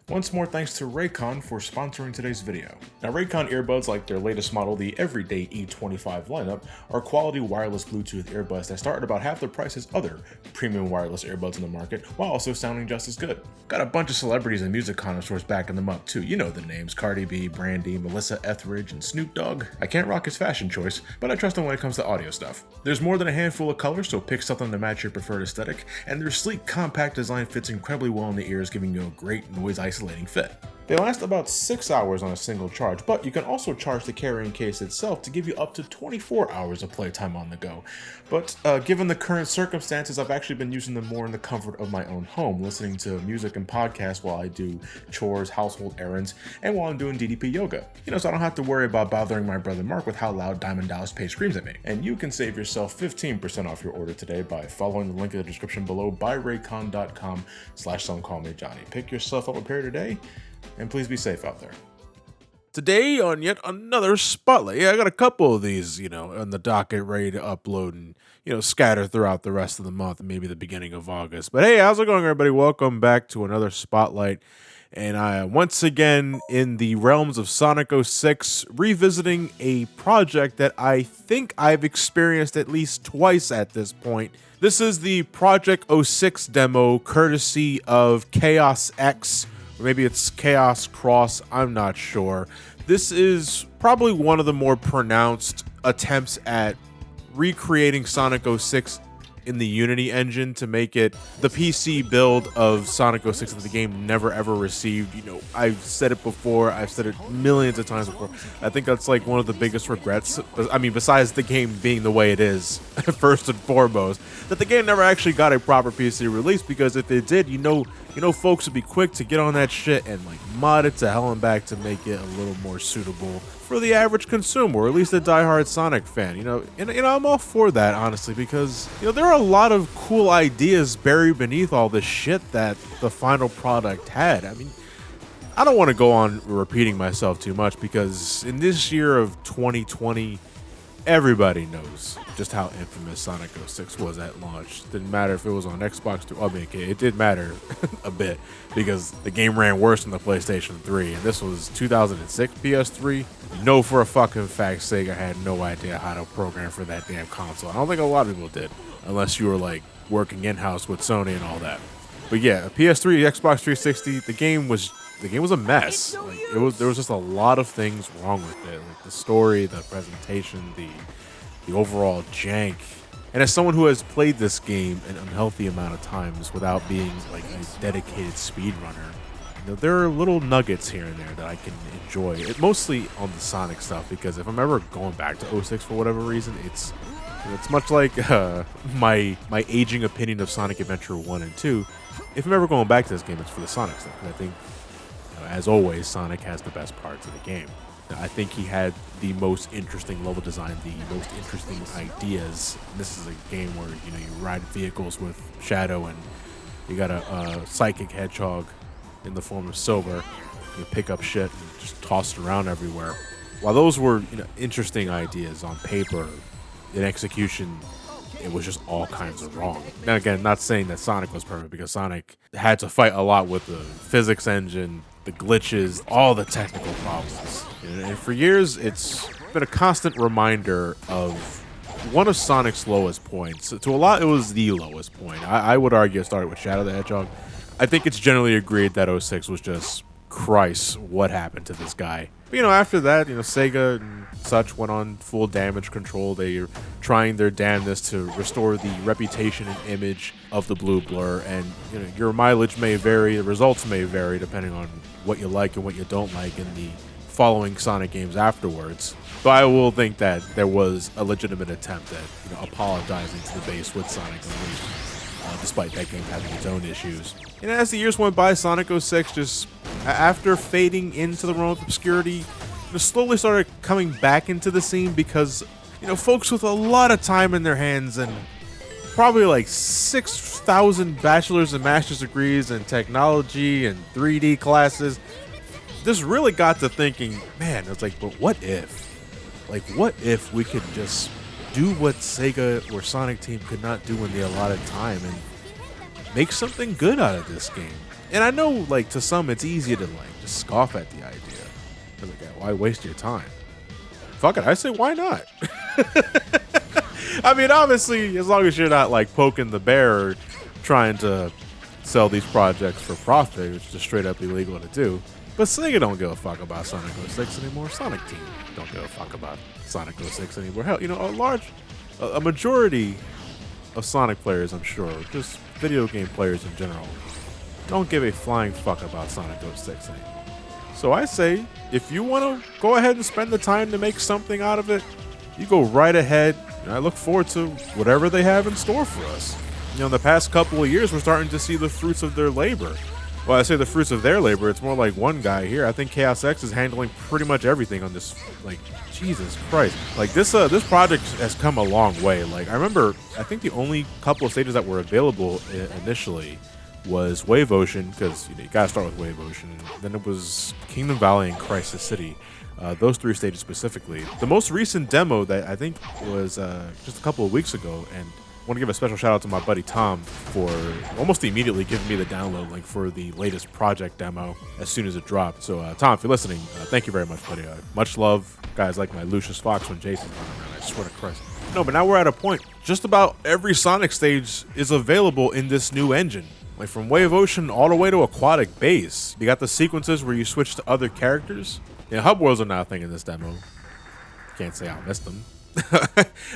Once more, thanks to Raycon for sponsoring today's video. Now, Raycon earbuds, like their latest model, the Everyday E25 lineup, are quality wireless Bluetooth earbuds that start at about half the price as other premium wireless earbuds in the market, while also sounding just as good. Got a bunch of celebrities and music connoisseurs backing them up too. You know the names: Cardi B, Brandy, Melissa Etheridge, and Snoop Dogg. I can't rock his fashion choice, but I trust him when it comes to audio stuff. There's more than a handful of colors, so pick something to match your preferred aesthetic, and their sleek, compact design fits incredibly well in the ears, giving you a great noise isolating fit. They last about 6 hours on a single charge, but you can also charge the carrying case itself to give you up to 24 hours of playtime on the go. But given the current circumstances, I've actually been using them more in the comfort of my own home, listening to music and podcasts while I do chores, household errands, and while I'm doing DDP yoga. So I don't have to worry about bothering my brother Mark with how loud Diamond Dallas Page screams at me. And you can save yourself 15% off your order today by following the link in the description below, buyraycon.com/Somecallmejohnny. Pick yourself up a pair today, and please be safe out there. Today on yet another spotlight. I got a couple of these, on the docket ready to upload and, scatter throughout the rest of the month and maybe the beginning of August. But hey, how's it going, everybody? Welcome back to another spotlight. And I once again in the realms of Sonic 06, revisiting a project that I think I've experienced at least twice at this point. This is the Project 06 demo, courtesy of ChaosX. Or maybe it's Chaos Cross, I'm not sure. This is probably one of the more pronounced attempts at recreating Sonic 06 in the Unity engine to make it the PC build of Sonic 06 that the game never ever received. I've said it before, I've said it millions of times before. I think that's like one of the biggest regrets. I mean, besides the game being the way it is, first and foremost, that the game never actually got a proper PC release, because if it did, folks would be quick to get on that shit and like mod it to hell and back to make it a little more suitable for the average consumer, or at least a diehard Sonic fan. And I'm all for that, honestly, because there are a lot of cool ideas buried beneath all this shit that the final product had. I mean, I don't want to go on repeating myself too much, because in this year of 2020, everybody knows just how infamous Sonic 06 was at launch. Didn't matter if it was on Xbox 3. I mean, it did matter a bit, because the game ran worse than the PlayStation 3, and this was 2006 PS3. Know for a fucking fact Sega had no idea how to program for that damn console. I don't think a lot of people did, unless you were like working in-house with Sony and all that. But yeah, PS3, Xbox 360, the game was a mess. Like, there was just a lot of things wrong with it. Like the story, the presentation, the overall jank. And as someone who has played this game an unhealthy amount of times without being like a dedicated speedrunner, there are little nuggets here and there that I can enjoy. Mostly on the Sonic stuff, because if I'm ever going back to 06 for whatever reason, it's much like my aging opinion of Sonic Adventure 1 and 2. If I'm ever going back to this game, it's for the Sonic stuff. And I think, as always, Sonic has the best parts of the game. I think he had the most interesting level design, the most interesting ideas. This is a game where you ride vehicles with Shadow, and you got a psychic hedgehog in the form of Silver. You pick up shit and just toss it around everywhere. While those were interesting ideas on paper, in execution, it was just all kinds of wrong. Now again, not saying that Sonic was perfect, because Sonic had to fight a lot with the physics engine, the glitches, all the technical problems. And for years, it's been a constant reminder of one of Sonic's lowest points. To a lot, it was the lowest point. I would argue it started with Shadow the Hedgehog. I think it's generally agreed that 06 was just, Christ, what happened to this guy? But after that, Sega and such went on full damage control. They are trying their damnedest to restore the reputation and image of the Blue Blur, and your mileage may vary, the results may vary depending on what you like and what you don't like in the following Sonic games afterwards. But I will think that there was a legitimate attempt at apologizing to the base with Sonic Unleashed, despite that game having its own issues. And as the years went by, Sonic 06 just, after fading into the realm of obscurity, slowly started coming back into the scene, because folks with a lot of time in their hands and probably like 6,000 bachelor's and master's degrees in technology and 3D classes, this really got to thinking, man, it's like, but what if? Like, what if we could just do what Sega or Sonic Team could not do in the allotted time and make something good out of this game? And I know, like, to some, it's easy to, like, just scoff at the idea. Because, like, why waste your time? Fuck it, I say, why not? I mean, obviously, as long as you're not, like, poking the bear or trying to sell these projects for profit, which is just straight up illegal to do. But Sega don't give a fuck about Sonic 06 anymore. Sonic Team don't give a fuck about Sonic 06 anymore. Hell, you know, a majority of Sonic players, I'm sure, just video game players in general, don't give a flying fuck about Sonic 06 anymore. So I say, if you want to go ahead and spend the time to make something out of it, you go right ahead, and I look forward to whatever they have in store for us. You know, in the past couple of years, we're starting to see the fruits of their labor. Well, I say the fruits of their labor, it's more like one guy here. I think ChaosX is handling pretty much everything on this, like, Jesus Christ. Like, this project has come a long way. Like, I remember, I think the only couple of stages that were available initially was Wave Ocean, because you gotta start with Wave Ocean. Then it was Kingdom Valley and Crisis City. Those 3 stages specifically. The most recent demo that I think was just a couple of weeks ago, and I want to give a special shout out to my buddy Tom for almost immediately giving me the download link for the latest project demo as soon as it dropped. So Tom, if you're listening, thank you very much, buddy. Much love, guys like my Lucius Fox when Jason's around. I swear to Christ. No, but now we're at a point. Just about every Sonic stage is available in this new engine. Like from Wave Ocean all the way to Aquatic Base. You got the sequences where you switch to other characters. Yeah, Hub Worlds are not a thing in this demo. Can't say I missed them.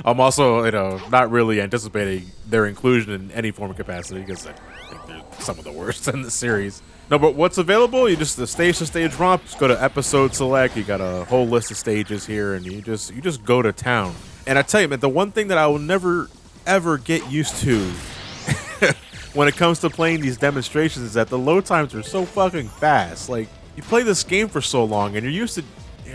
I'm also, you know, not really anticipating their inclusion in any form of capacity because I think they're some of the worst in the series. No, but what's available? You just the stage-to-stage romp. Just go to episode select. You got a whole list of stages here, and you just go to town. And I tell you, man, the one thing that I will never ever get used to when it comes to playing these demonstrations is that the load times are so fucking fast. Like, you play this game for so long, and you're used to,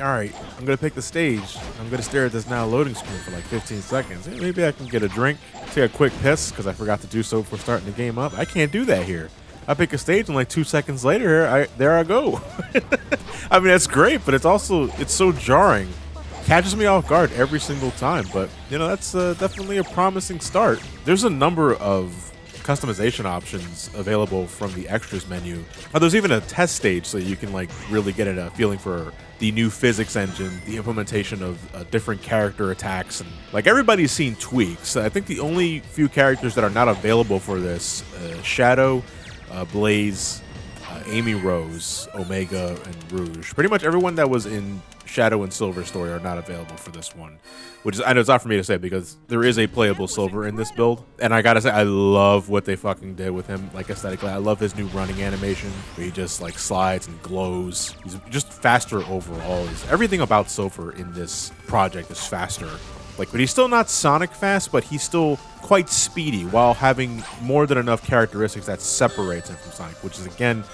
all right, I'm going to pick the stage. I'm going to stare at this now loading screen for like 15 seconds. Maybe I can get a drink, take a quick piss, because I forgot to do so before starting the game up. I can't do that here. I pick a stage, and like 2 seconds later, there I go. I mean, that's great, but it's so jarring. Catches me off guard every single time, but, you know, that's definitely a promising start. There's a number of customization options available from the extras menu. There's even a test stage so you can like really get a feeling for the new physics engine, the implementation of different character attacks, and like everybody's seen tweaks. I think the only few characters that are not available for this, Shadow, Blaze, Amy Rose, Omega, and Rouge. Pretty much everyone that was in Shadow and Silver story are not available for this one, which is, I know it's not for me to say because there is a playable Silver in this build, and I gotta say I love what they fucking did with him, like aesthetically. I love his new running animation where he just like slides and glows. He's just faster overall. Everything about Silver in this project is faster. Like, but he's still not Sonic fast, but he's still quite speedy while having more than enough characteristics that separates him from Sonic, which is again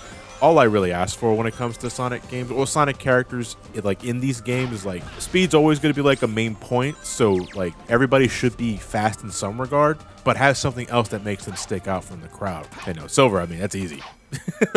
all I really ask for when it comes to Sonic games or Sonic characters. Like in these games, like speed's always going to be like a main point, so like everybody should be fast in some regard, but has something else that makes them stick out from the crowd. I know Silver, I mean, that's easy.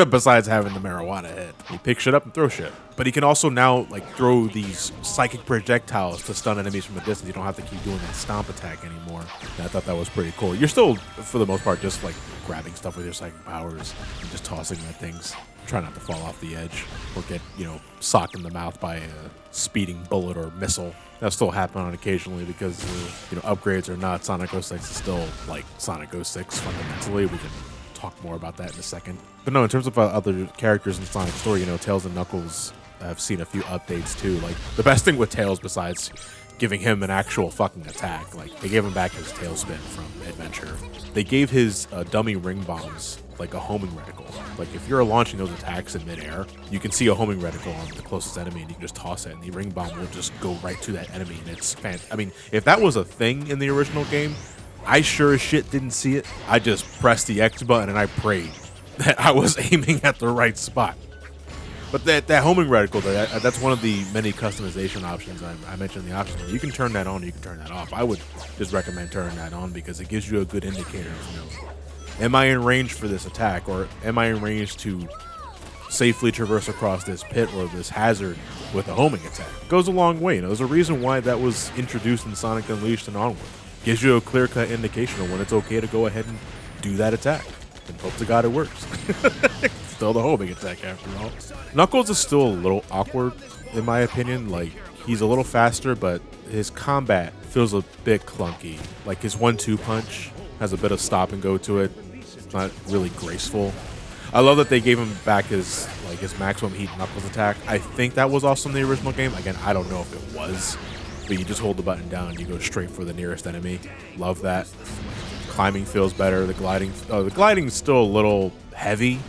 Besides having the marijuana head, he picks shit up and throws shit. But he can also now like throw these psychic projectiles to stun enemies from a distance. You don't have to keep doing that stomp attack anymore. And I thought that was pretty cool. You're still, for the most part, just like grabbing stuff with your psychic powers and just tossing at things. Try not to fall off the edge or get, you know, socked in the mouth by a speeding bullet or missile. That'll still happen on occasionally because, you know, upgrades or not, Sonic 06 is still like Sonic 06 fundamentally. We can talk more about that in a second. But no, in terms of other characters in Sonic's story, you know, Tails and Knuckles, I've seen a few updates too. Like, the best thing with Tails, besides giving him an actual fucking attack, like, they gave him back his tailspin from Adventure. They gave his dummy ring bombs like a homing reticle. Like, if you're launching those attacks in midair, you can see a homing reticle on the closest enemy and you can just toss it and the ring bomb will just go right to that enemy. And it's I mean, if that was a thing in the original game, I sure as shit didn't see it. I just pressed the X button and I prayed that I was aiming at the right spot. But that homing reticle, that's one of the many customization options I mentioned in the options. You can turn that on, you can turn that off. I would just recommend turning that on because it gives you a good indicator of, you know, am I in range for this attack, or am I in range to safely traverse across this pit or this hazard with a homing attack? It goes a long way. You know, there's a reason why that was introduced in Sonic Unleashed and onward. Gives you a clear-cut indication of when it's okay to go ahead and do that attack. And hope to God it works. still the homing attack after all. Knuckles is still a little awkward, in my opinion. Like, he's a little faster, but his combat feels a bit clunky. Like, his 1-2 punch has a bit of stop and go to it. It's not really graceful. I love that they gave him back his maximum heat Knuckles attack. I think that was also in the original game. Again, I don't know if it was, but you just hold the button down and you go straight for the nearest enemy. Love that. Climbing feels better. The gliding's still a little heavy.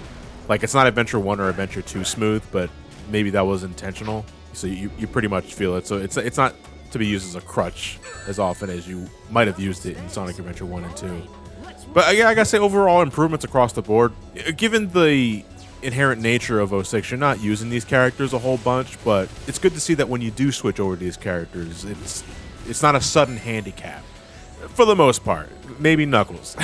Like, it's not Adventure 1 or Adventure 2 smooth, but maybe that was intentional. So you pretty much feel it. So it's not to be used as a crutch as often as you might have used it in Sonic Adventure 1 and 2. But yeah, I gotta say, overall improvements across the board. Given the inherent nature of 06, you're not using these characters a whole bunch, but it's good to see that when you do switch over to these characters, it's not a sudden handicap. For the most part. Maybe Knuckles.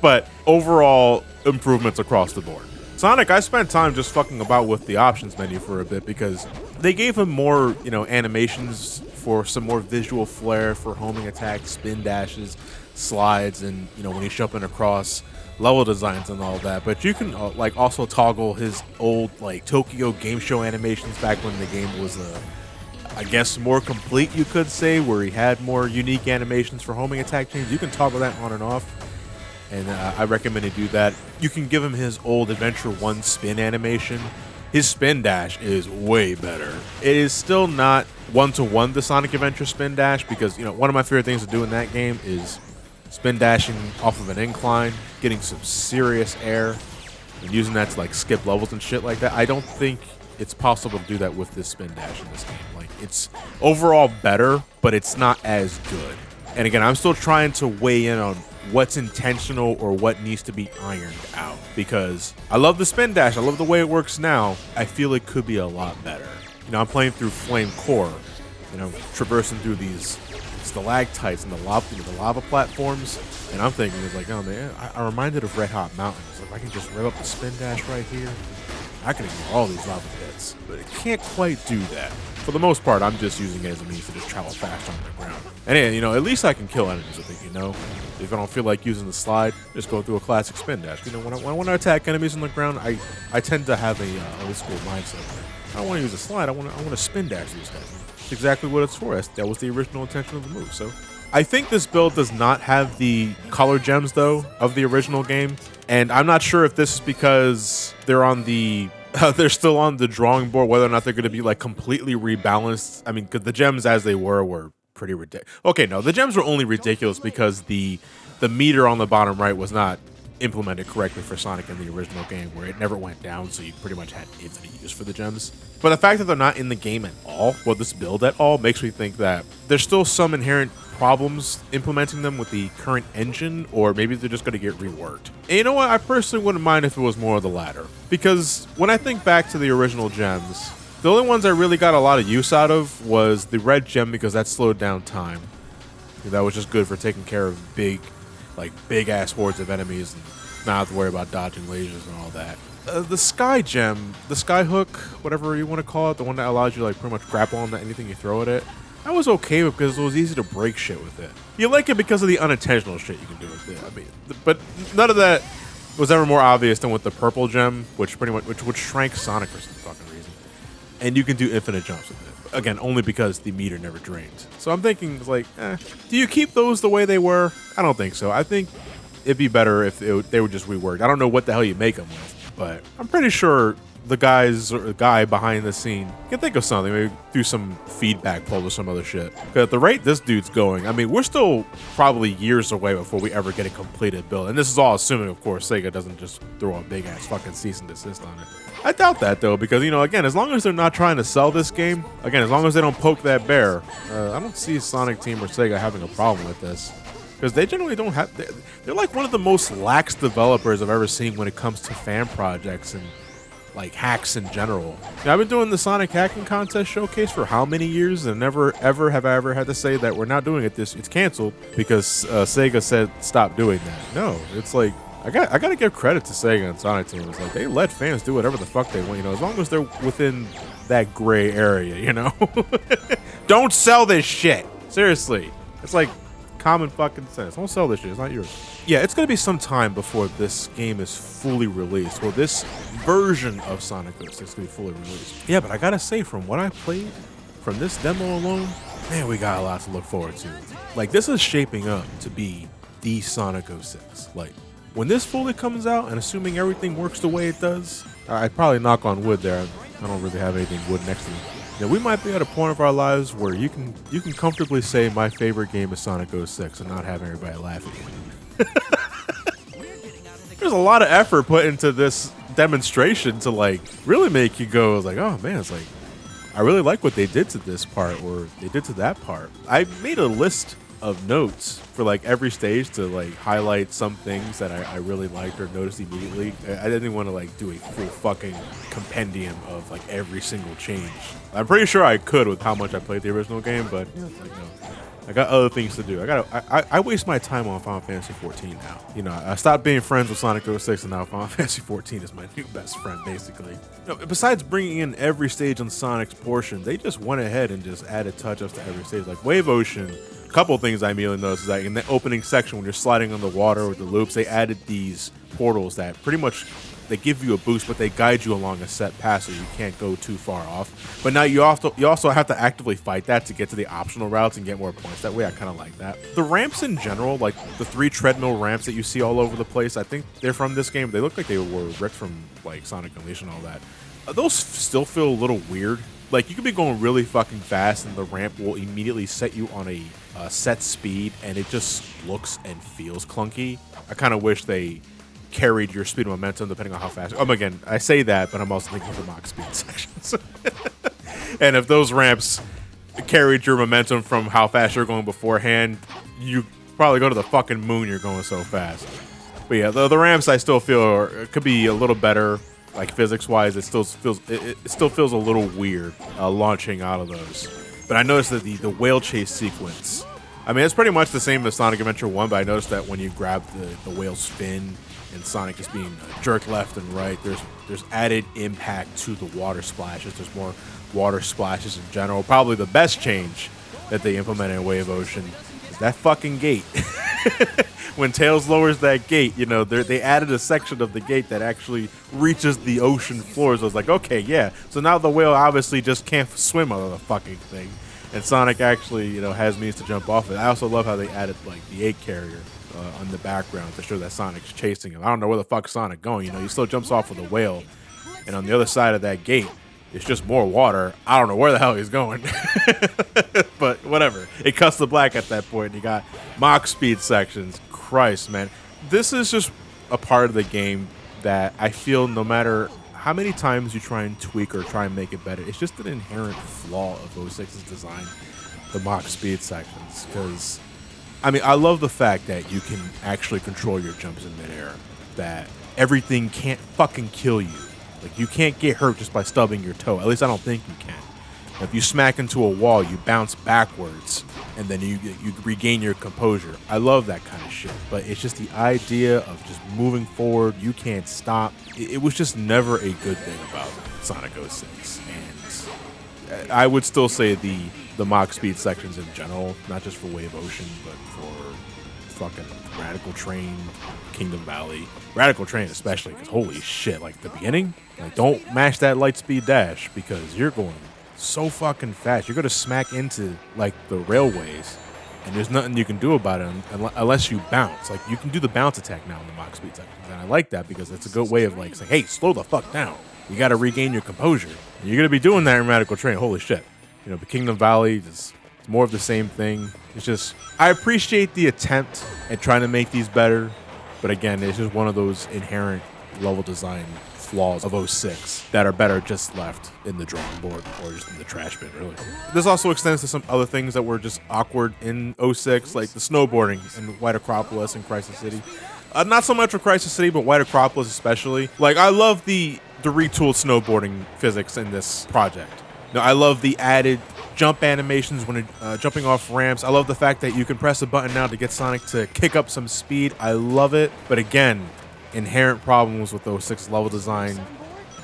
But overall improvements across the board. Sonic, I spent time just fucking about with the options menu for a bit because they gave him more, animations for some more visual flair for homing attacks, spin dashes, slides, and when he's jumping across, level designs and all that. But you can also toggle his old Tokyo game show animations back when the game was I guess more complete, you could say, where he had more unique animations for homing attack chains. You can toggle that on and off, and I recommend you do that. You can give him his old Adventure 1 spin animation. His spin dash is way better. It is still not one-to-one the Sonic Adventure spin dash because, one of my favorite things to do in that game is spin dashing off of an incline, getting some serious air, and using that to skip levels and shit like that. I don't think it's possible to do that with this spin dash in this game. It's overall better, but it's not as good. And again, I'm still trying to weigh in on what's intentional or what needs to be ironed out, because I love the spin dash. I love the way it works now. I feel it could be a lot better. I'm playing through Flame Core, traversing through these stalactites and the lava platforms, and I'm thinking, oh man, I'm reminded of Red Hot Mountains. If I can just rev up the spin dash right here, I can ignore all these lava pits, but it can't quite do that. For the most part, I'm just using it as a means to just travel fast on the ground. And at least I can kill enemies with it, If I don't feel like using the slide, just go through a classic spin dash. When I want to attack enemies on the ground, I tend to have a old school mindset. I don't want to use a slide, I want to spin dash these guys. That's exactly what it's for. That was the original intention of the move. So I think this build does not have the color gems, though, of the original game. And I'm not sure if this is because they're still on the drawing board, whether or not they're going to be completely rebalanced. I mean, because the gems as they were pretty ridiculous. Okay, no, the gems were only ridiculous because the meter on the bottom right was not implemented correctly for Sonic in the original game, where it never went down, so you pretty much had infinite use for the gems. But the fact that they're not in the game at all, or this build at all, makes me think that there's still some inherent problems implementing them with the current engine, or maybe they're just going to get reworked. And you know what? I personally wouldn't mind if it was more of the latter, because when I think back to the original gems, the only ones I really got a lot of use out of was the red gem, because that slowed down time. That was just good for taking care of big ass hordes of enemies and not have to worry about dodging lasers and all that. The sky gem, the sky hook, whatever you want to call it, the one that allows you to pretty much grapple on anything you throw at it, I was okay with because it was easy to break shit with it. You like it because of the unintentional shit you can do with it. I mean, but none of that was ever more obvious than with the purple gem, which shrank Sonic for some fucking reason. And you can do infinite jumps with it. Again, only because the meter never drains. So I'm thinking, do you keep those the way they were? I don't think so. I think it'd be better if they were just reworked. I don't know what the hell you make them with, but I'm pretty sure the guy behind the scene can think of something, maybe do some feedback poll or some other shit. Because at the rate this dude's going, I mean, we're still probably years away before we ever get a completed build. And this is all assuming, of course, Sega doesn't just throw a big ass fucking cease and desist on it. I doubt that, though, because, again, as long as they're not trying to sell this game, again, as long as they don't poke that bear, I don't see Sonic Team or Sega having a problem with this. Because they generally don't have, they're like one of the most lax developers I've ever seen when it comes to fan projects and hacks in general. I've been doing the Sonic Hacking Contest Showcase for how many years, and never ever have I ever had to say that we're not doing it. It's canceled because Sega said stop doing that. No, it's I gotta give credit to Sega and Sonic Team. It's they let fans do whatever the fuck they want, as long as they're within that gray area, Don't sell this shit. Seriously. It's common fucking sense. Don't sell this shit. It's not yours. Yeah, it's gonna be some time before this game is fully released. Well, this version of Sonic 06 is gonna be fully released. Yeah, but I gotta say, from what I played, from this demo alone, man, we got a lot to look forward to. Like, this is shaping up to be the Sonic 06. Like, when this fully comes out, and assuming everything works the way it does, I'd probably knock on wood there. I don't really have anything wood next to me. Now, we might be at a point of our lives where you can comfortably say my favorite game is Sonic 06 and not have everybody laugh at you. There's a lot of effort put into this demonstration to like really make you go like, oh man, it's like I really like what they did to this part or they did to that part. I made a list of notes for like every stage to like highlight some things that I really liked or noticed immediately. I didn't want to like do a full fucking compendium of like every single change. I'm pretty sure I could with how much I played the original game, but you know, like, no. I got other things to do. I waste my time on Final Fantasy 14 now. You know, I stopped being friends with Sonic 06 and now Final Fantasy 14 is my new best friend, basically. You know, besides bringing in every stage on Sonic's portion, they just went ahead and just added touch-ups to every stage. Like Wave Ocean, a couple things I immediately noticed is that in the opening section when you're sliding on the water with the loops, they added these portals that pretty much they give you a boost, but they guide you along a set path so you can't go too far off. But now you also have to actively fight that to get to the optional routes and get more points that way. I kind of like that. The ramps in general, like the 3 treadmill ramps that you see all over the place, I think they're from this game. They look like they were ripped from like Sonic Unleashed and all that. Those still feel a little weird. Like you could be going really fucking fast and the ramp will immediately set you on a set speed and it just looks and feels clunky. I kind of wish they carried your speed and momentum depending on how fast. Again, I say that, but I'm also thinking of the Mach speed sections. And if those ramps carried your momentum from how fast you're going beforehand, you probably go to the fucking moon. You're going so fast. But yeah, the ramps I still feel could be a little better, like physics-wise. It still feels a little weird launching out of those. But I noticed that the whale chase sequence. I mean, it's pretty much the same as Sonic Adventure 1, but I noticed that when you grab the whale's fin and Sonic is being jerked left and right, there's added impact to the water splashes. There's more water splashes in general. Probably the best change that they implemented in Wave Ocean is that fucking gate. When Tails lowers that gate, you know, they added a section of the gate that actually reaches the ocean floor. So I was like, okay, yeah. So now the whale obviously just can't swim out of the fucking thing. And Sonic actually, you know, has means to jump off it. I also love how they added, like, the egg carrier on the background to show that Sonic's chasing him. I don't know where the fuck Sonic going. You know, he still jumps off with a whale. And on the other side of that gate, it's just more water. I don't know where the hell he's going. But whatever. It cuts to black at that point. You got Mach speed sections. Christ, man. This is just a part of the game that I feel no matter how many times you try and tweak or try and make it better, it's just an inherent flaw of 06's design, the Mach speed sections. Because, I mean, I love the fact that you can actually control your jumps in midair, that everything can't fucking kill you. Like, you can't get hurt just by stubbing your toe. At least I don't think you can. If you smack into a wall, you bounce backwards, and then you regain your composure. I love that kind of shit, but it's just the idea of just moving forward, you can't stop. It was just never a good thing about Sonic 06, and I would still say the Mach speed sections in general, not just for Wave Ocean, but for fucking Radical Train, Kingdom Valley, Radical Train especially, because holy shit, like the beginning, like don't mash that light speed dash because you're going so fucking fast. You're gonna smack into like the railways, and there's nothing you can do about it unless you bounce. Like you can do the bounce attack now in the Mach speed sections, and I like that because it's a good way of like saying, "Hey, slow the fuck down. You got to regain your composure." And you're gonna be doing that in Radical Train. Holy shit! You know, but Kingdom Valley is more of the same thing. It's just I appreciate the attempt at trying to make these better, but again, it's just one of those inherent level design flaws of 06 that are better just left in the drawing board or just in the trash bin, really. This also extends to some other things that were just awkward in 06, like the snowboarding in White Acropolis and Crisis City. Not so much with Crisis City, but White Acropolis especially. Like, I love the retooled snowboarding physics in this project. Now, I love the added jump animations when jumping off ramps. I love the fact that you can press a button now to get Sonic to kick up some speed. I love it. But again, inherent problems with 06 level design,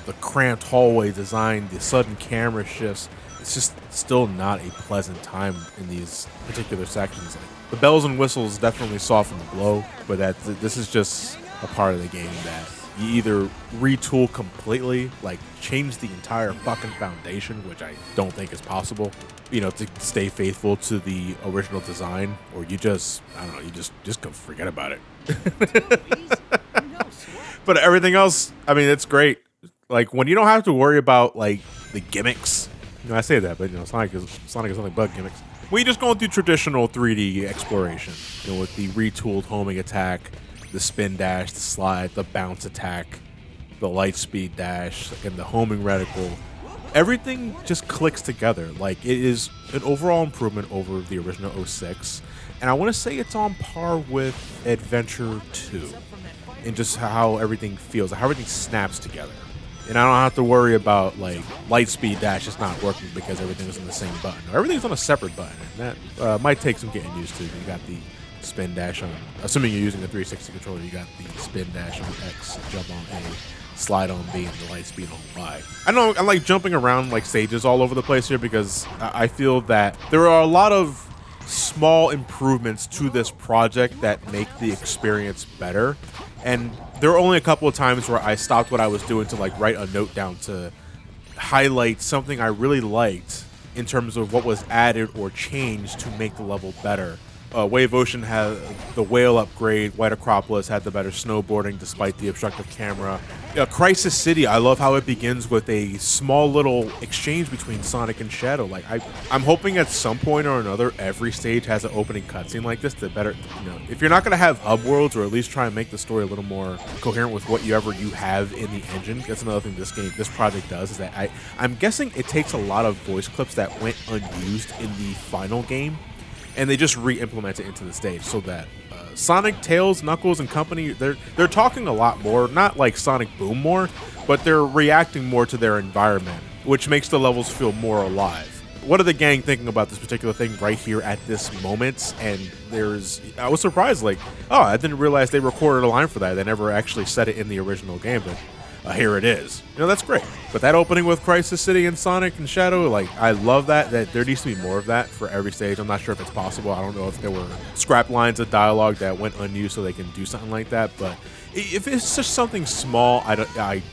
the cramped hallway design, the sudden camera shifts. it's just still not a pleasant time in these particular sections. Like, the bells and whistles definitely soften the blow, but this is just a part of the game that you either retool completely, like change the entire fucking foundation, which I don't think is possible, to stay faithful to the original design, or you just, I don't know, you just go forget about it. But everything else, I mean, it's great. Like when you don't have to worry about like the gimmicks. I say that, but Sonic is nothing but gimmicks. When you're just going through traditional 3D exploration, with the retooled homing attack, the spin dash, the slide, the bounce attack, the light speed dash, and the homing reticle, everything just clicks together. Like it is an overall improvement over the original 06, and I want to say it's on par with Adventure 2 in just how everything feels, how everything snaps together. And I don't have to worry about like light speed dash just not working because everything is on the same button. Or everything's on a separate button, and that might take some getting used to. You got the spin dash on, assuming you're using the 360 controller, you got the spin dash on X, jump on A, slide on B, and the light speed on Y. I know I'm like jumping around like stages all over the place here because I feel that there are a lot of small improvements to this project that make the experience better. And there were only a couple of times where I stopped what I was doing to like write a note down to highlight something I really liked in terms of what was added or changed to make the level better. Wave Ocean had the whale upgrade. White Acropolis had the better snowboarding despite the obstructive camera. Crisis City, I love how it begins with a small little exchange between Sonic and Shadow. Like I'm hoping at some point or another, every stage has an opening cutscene like this. That better, if you're not gonna have hub worlds, or at least try and make the story a little more coherent with whatever you have in the engine. That's another thing this project does, is that I'm guessing it takes a lot of voice clips that went unused in the final game, and they just re-implement it into the stage so that Sonic, Tails, Knuckles, and company, they're talking a lot more, not like Sonic Boom more, but they're reacting more to their environment, which makes the levels feel more alive. What are the gang thinking about this particular thing right here at this moment? And I was surprised, like, oh, I didn't realize they recorded a line for that. They never actually said it in the original game, but here it is. That's great. But that opening with Crisis City and Sonic and Shadow, like, I love that there needs to be more of that for every stage. I'm not sure if it's possible. I don't know if there were scrap lines of dialogue that went unused so they can do something like that. But if it's just something small, I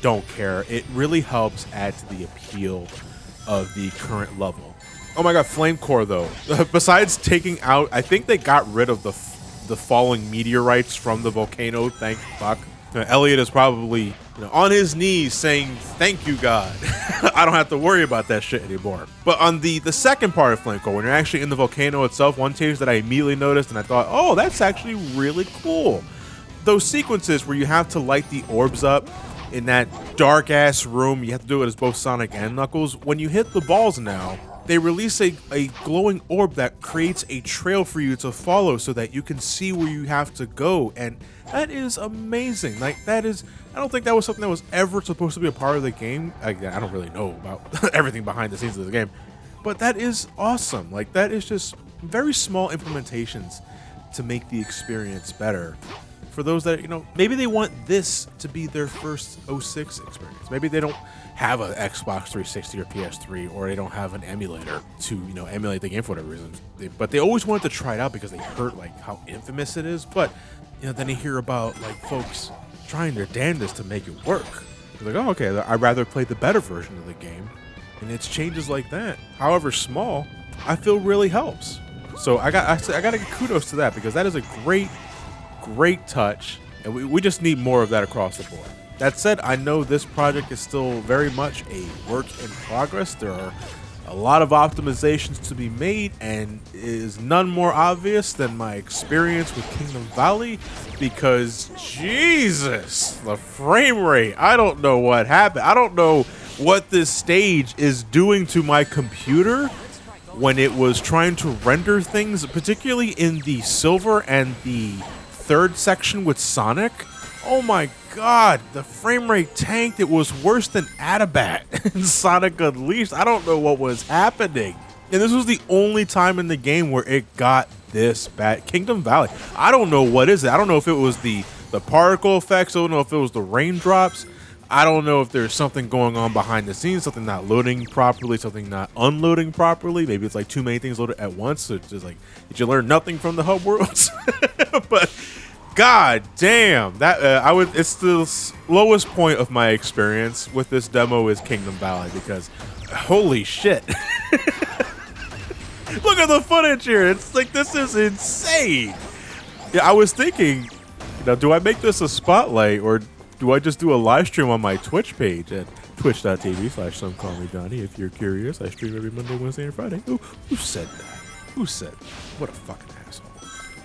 don't care. It really helps add to the appeal of the current level. Oh my god, Flame Core though. Besides taking out, I think they got rid of the falling meteorites from the volcano, thank fuck. Elliot is probably on his knees saying, thank you, God. I don't have to worry about that shit anymore. But on the second part of Flame Core, when you're actually in the volcano itself, one change that I immediately noticed and I thought, oh, that's actually really cool. Those sequences where you have to light the orbs up in that dark ass room, you have to do it as both Sonic and Knuckles. When you hit the balls now, they release a glowing orb that creates a trail for you to follow so that you can see where you have to go. And that is amazing. Like, I don't think that was something that was ever supposed to be a part of the game. I don't really know about everything behind the scenes of the game, but that is awesome. Like, that is just very small implementations to make the experience better. For those that, maybe they want this to be their first 06 experience. Maybe they don't have an Xbox 360 or PS3, or they don't have an emulator to, emulate the game for whatever reason. But they always wanted to try it out because they heard like how infamous it is. But then you hear about like folks trying their damnedest to make it work. They're like, oh, okay, I'd rather play the better version of the game. And it's changes like that, however small, I feel really helps. So I got to give kudos to that, because that is a great touch, and we just need more of that across the board. That said, I know this project is still very much a work in progress. There are a lot of optimizations to be made, and it is none more obvious than my experience with Kingdom Valley, because Jesus, the frame rate, I don't know what happened. I don't know what this stage is doing to my computer when it was trying to render things, particularly in the silver and the third section with Sonic. Oh my god, the frame rate tanked. It was worse than Atabat in Sonic Unleashed. I don't know what was happening. And this was the only time in the game where it got this bad. Kingdom Valley, I don't know what is it. I don't know if it was the particle effects. I don't know if it was the raindrops. I don't know if there's something going on behind the scenes, something not loading properly, something not unloading properly. Maybe it's like too many things loaded at once. So it's just like, did you learn nothing from the hub worlds? But god damn, that it's the lowest point of my experience with this demo is Kingdom Valley, because holy shit. Look at the footage here. It's like, this is insane. Yeah, I was thinking, do I make this a spotlight, or do I just do a live stream on my Twitch page at twitch.tv/Somecallmejohnny? If you're curious, I stream every Monday, Wednesday, and Friday. Who said that? Who said that? What a fucking asshole.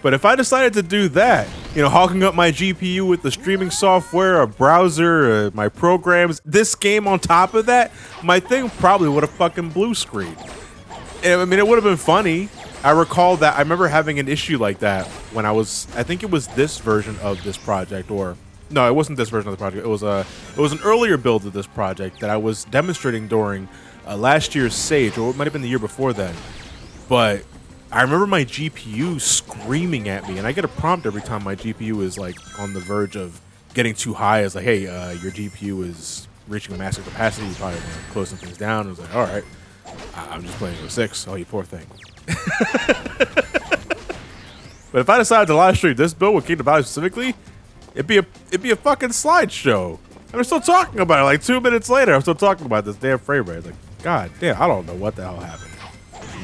But if I decided to do that, hawking up my GPU with the streaming software, a browser, my programs, this game on top of that, my thing probably would have fucking blue screened. I mean, it would have been funny. I recall that I remember having an issue like that when I think it was this version of this project, or no, it wasn't this version of the project. It was an earlier build of this project that I was demonstrating during last year's Sage, or it might have been the year before then. But I remember my GPU screaming at me, and I get a prompt every time my GPU is like on the verge of getting too high. It's like, hey, your GPU is reaching a massive capacity. You probably want to close some things down. I was like, all right, I'm just playing 06. Oh, you poor thing. But if I decided to live stream this build with Kingdom Valley specifically, it'd be a fucking slideshow. And we're still talking about it. Like 2 minutes later, I'm still talking about this damn frame rate. It's like, god damn, I don't know what the hell happened.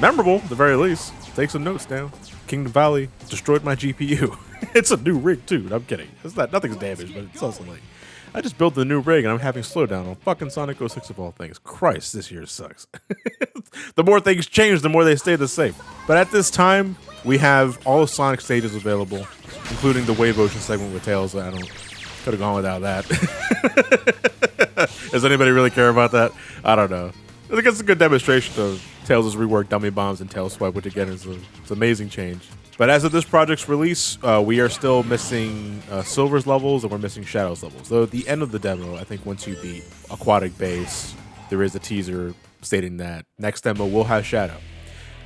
Memorable, at the very least. Take some notes down. Kingdom Valley destroyed my GPU. It's a new rig too. I'm kidding. It's not, nothing's damaged, but it's also like, I just built the new rig and I'm having slowdown on fucking Sonic 06 of all things. Christ, this year sucks. The more things change, the more they stay the same. But at this time, we have all of Sonic stages available, including the Wave Ocean segment with Tails. I could have gone without that. Does anybody really care about that? I don't know. I think it's a good demonstration of Tails' reworked dummy bombs and Tail Swipe, which again is an amazing change. But as of this project's release, we are still missing Silver's levels and we're missing Shadow's levels. Though at the end of the demo, I think once you beat Aquatic Base, there is a teaser stating that next demo will have Shadow.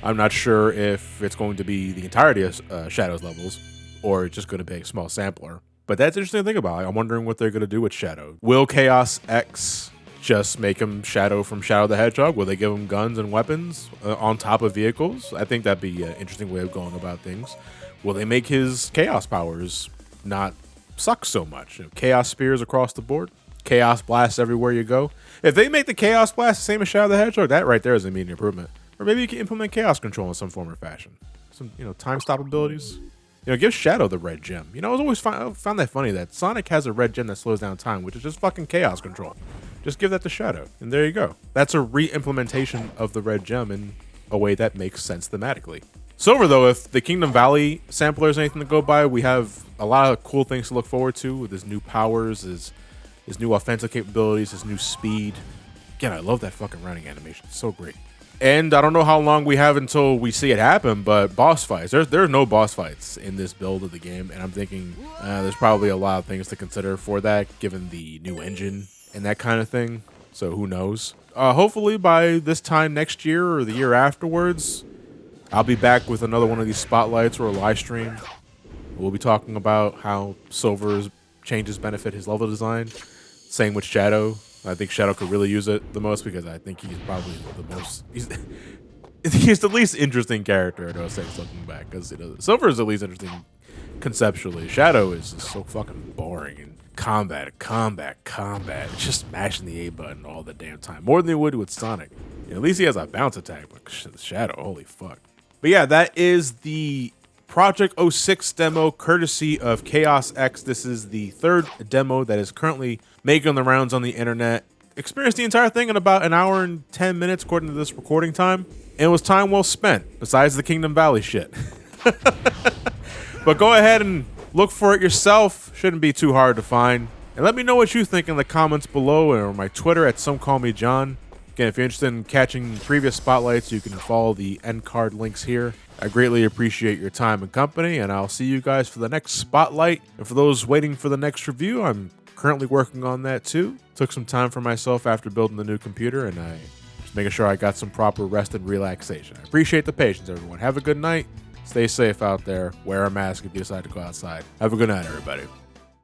I'm not sure if it's going to be the entirety of Shadow's levels or just going to be a small sampler. But that's interesting to think about. I'm wondering what they're going to do with Shadow. Will ChaosX just make him Shadow from Shadow the Hedgehog? Will they give him guns and weapons on top of vehicles? I think that'd be an interesting way of going about things. Will they make his Chaos powers not suck so much? Chaos Spears across the board? Chaos Blast everywhere you go? If they make the Chaos Blast the same as Shadow the Hedgehog, that right there is an immediate improvement. Or maybe you can implement Chaos Control in some form or fashion. Some, time stop abilities. Give Shadow the red gem. I was always found that funny that Sonic has a red gem that slows down time, which is just fucking Chaos Control. Just give that to Shadow, and there you go. That's a re-implementation of the red gem in a way that makes sense thematically. Silver, though, if the Kingdom Valley sampler is anything to go by, we have a lot of cool things to look forward to with his new powers, his new offensive capabilities, his new speed. Again, I love that fucking running animation. It's so great. And I don't know how long we have until we see it happen, but boss fights. There's no boss fights in this build of the game, and I'm thinking there's probably a lot of things to consider for that, given the new engine and that kind of thing. So who knows? Hopefully by this time next year or the year afterwards, I'll be back with another one of these spotlights or a live stream. We'll be talking about how Silver's changes benefit his level design. Same with Shadow. I think Shadow could really use it the most because I think he's probably the most... He's the least interesting character in 06 looking back, because Silver is the least interesting conceptually. Shadow is just so fucking boring and combat, just mashing the A button all the damn time, more than they would with Sonic. At least he has a bounce attack, but Shadow, holy fuck. But yeah, that is the Project 06 demo courtesy of ChaosX. This is the third demo that is currently making the rounds on the internet. Experienced the entire thing in about an hour and 10 minutes according to this recording time. And it was time well spent, besides the Kingdom Valley shit. But go ahead and look for it yourself. Shouldn't be too hard to find. And let me know what you think in the comments below or my Twitter at SomeCallmeJohn. Again, if you're interested in catching previous spotlights, you can follow the end card links here. I greatly appreciate your time and company, and I'll see you guys for the next spotlight. And for those waiting for the next review, I'm currently working on that too. Took some time for myself after building the new computer, and I just making sure I got some proper rest and relaxation. I appreciate the patience, everyone. Have a good night. Stay safe out there. Wear a mask if you decide to go outside. Have a good night, everybody.